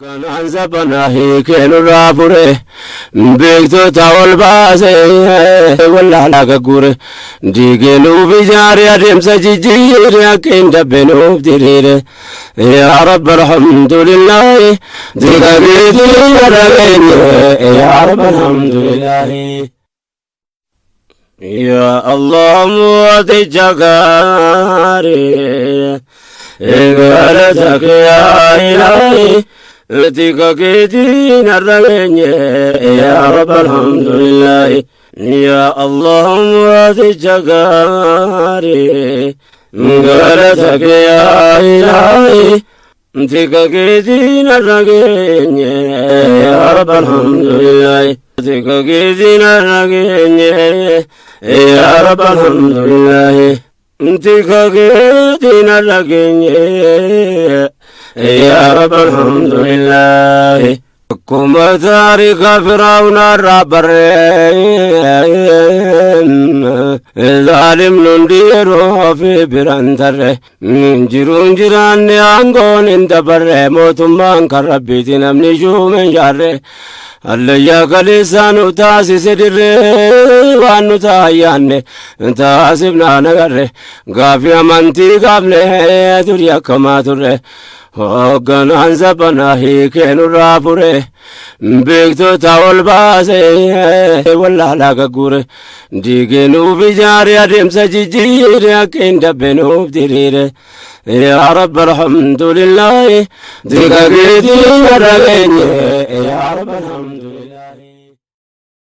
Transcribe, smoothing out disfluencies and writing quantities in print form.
Gananza banahi kenurra pure bekto tawol baase walla laga gure digenu bijari ademsa jijire akenda benu dirire ya rabb alhamdulillah digabiti yaragene ya rabb alhamdulillah ya allah muati jagare egalatak ya ilahi Tika kiti narragenye ya rabbal hamdulillah ya Allah muati jagari ngalatak ya ilahi tika kiti narragenye ya rabbal hamdulillah tika kiti narragenye ya rabbal hamdulillah tika kiti narragenye يا رب الحمد لله كما تاريخ فرعون الرابر ظالم ننديرو في برانتر من جرون جران يانغون اندبر موتمان كربيتي نمني شو من جاره الله يا كليسانو تاسي سدر وانو تايان تاسبنا نغر غافي امانتي قبل تريا كما تره Gananza banahi kenurra pure bekto tawol baase walla laga gure digenu bijari ademsa jijire akenda benu dirire ya rabb alhamdulillah digagiti yaragene ya rabb alhamdulillah